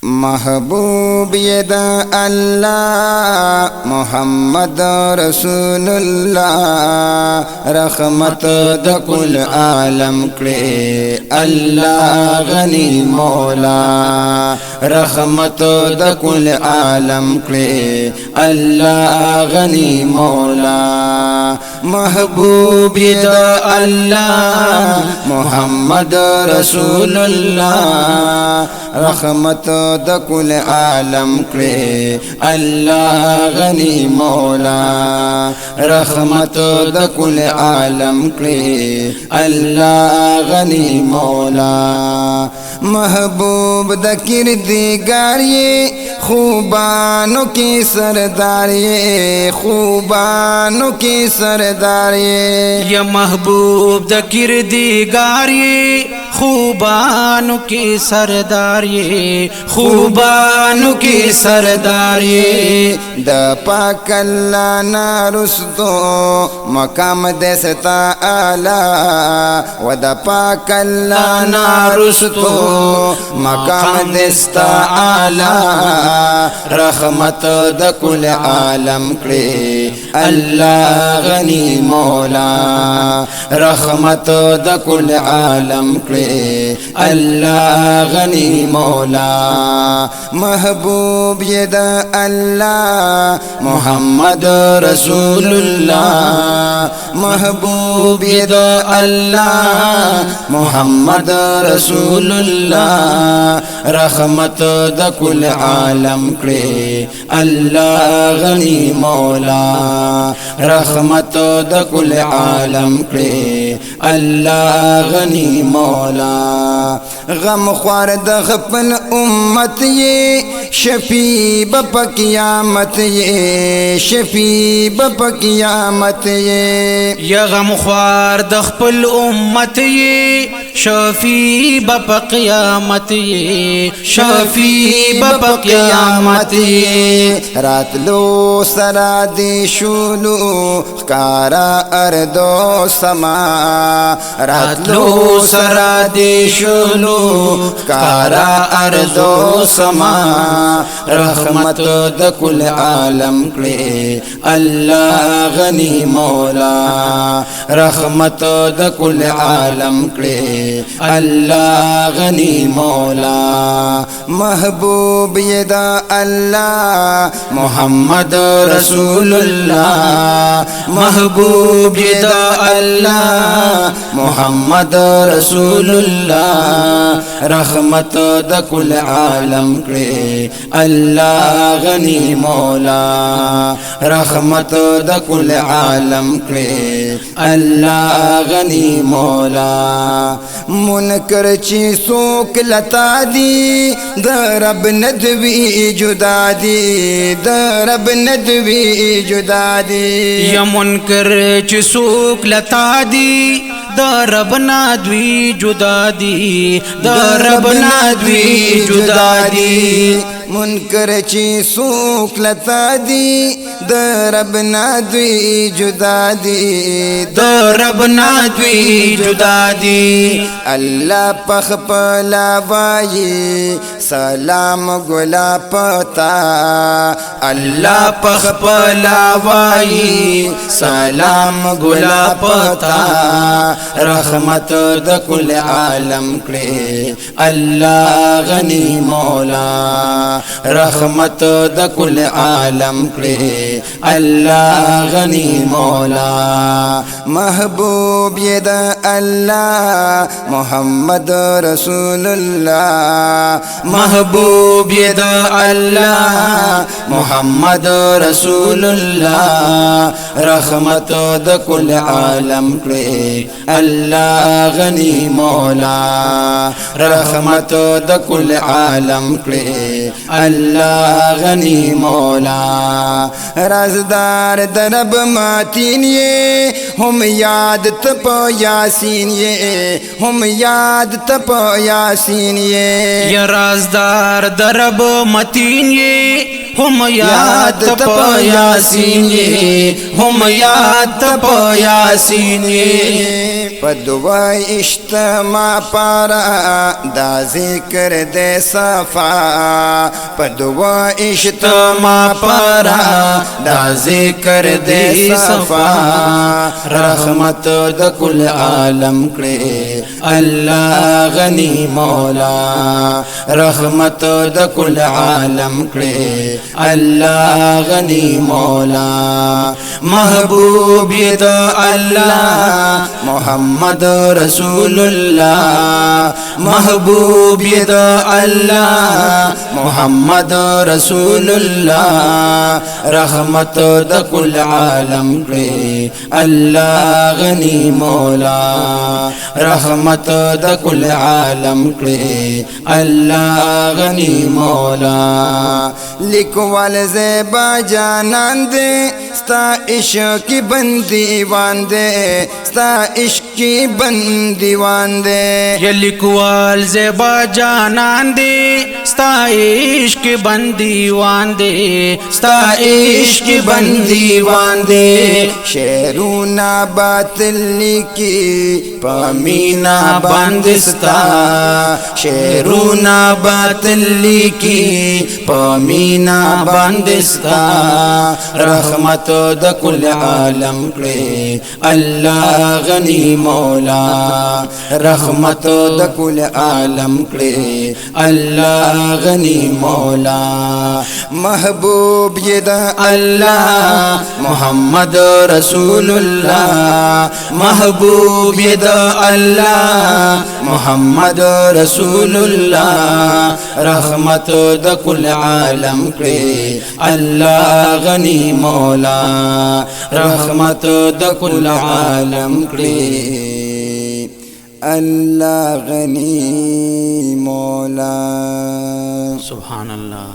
محبوب ید اللہ محمد رسول اللہ رحمت د کل عالم کړي اللہ غنی مولا رحمت د کل عالم کړي اللہ غنی مولا محبوب ید اللہ محمد رسول اللہ رحمت د کل عالم کړي الله غنی مولا رحمت د کل عالم کړي الله غنی مولا محبوب د کردگار خوبانو کی سردار خوبانو کی سردار یا محبوب د کردگار خوبانو کی سردار خوبانو کی سردار د پاک اللہ نارستو مقام دستا اعلی و د پاک اللہ نارستو مقام دستا اعلی رحمت د کل عالم کړي اللہ غنی مولا رحمت د کل عالم کړي اللہ غنی مولا محبوب ید اللہ محمد رسول اللہ محبوب ید اللہ محمد رسول اللہ رحمت د کل عالم کړي اللہ غنی مولا رحمت د کل عالم کړي اللہ غنی مولا غم خوار د خپل امت شفیع بپ قیامت شفیع بپ قیامت یا غم خوار د خپل امت شفیع بپ قیامت شفیع بپ قیامت راتلو سرا دی شولو خکارا اردو سما راتلو سرا دی شولو خکارا اردو سما رحمت د کل عالم کړي اللہ غنی مولا رحمت د کل عالم کړي اللہ غنی مولا محبوب ید اللہ محمد رسول اللہ محبوب ید اللہ محمد رسول اللہ رحمت د کل عالم کړي اللہ غنی مولا رحمت د کل عالم کړي اللہ غنی مولا منکر چې څوک لتا دی د رب ندوی جدا دی د رب ندوی جدا دی یا منکر چې څوک لتا دی د رب نادوی جدا دی د رب نادوی جدا دی منکر چې څوک لتا دی د رب نادوی جدا دی د رب نادوی جدا دی اللہ پخ پلا وای سلام گلا پتا اللہ پخ پلا وای سلام گلا پتا رحمت د کل عالم کړي اللہ غنی مولا رحمت د کل عالم کړي اللہ غنی مولا محبوب ید اللہ محمد رسول اللہ محبوب ید اللہ محمد رسول اللہ رحمت د کل عالم کړي اللہ غنی مولا رحمت د کل عالم کړي اللہ غنی مولا رازدار درب ماتین ہم یاد تپ یاسین ہم یاد تپ یاسین یا رازدار درب متین ہم یاد تپ یاسین ہم یاد تپ یاسین پدوا اجتماع پارا دا ذکر دے صفا پدوا اجتماع پارا دا ذکر دے صفا رحمت د کل عالم کړي الله غنی مولا رحمت د کل عالم کړي الله غنی مولا محبوب د الله محمد رسول الله محبوب د الله محمد رسول الله رحمت د کل عالم کړي الله غنی مولا رحمت د کل عالم کړي الله غنی مولا لیکوال زیبا جانان دے ستا عشق کی بندیوان دے ستا عشق کی بندیوان دے یہ لکوال زیبا جانان دے ستا عشق بندیوان دے ستا عشق بندیوان دے شعرونا باطل لکی پامینا باندستا شعرونا باطل لکی پامینا باندستا رحمت د کل عالم کړي الله غنی مولا رحمت د کل عالم کړي الله غنی مولا محبوب یہ د الله محمد رسول الله محبوب یہ د الله محمد رسول الله رحمت د کل عالم کړي الله غنی مولا رحمت د کل عالم کړي الله غنی مولا سبحان الله.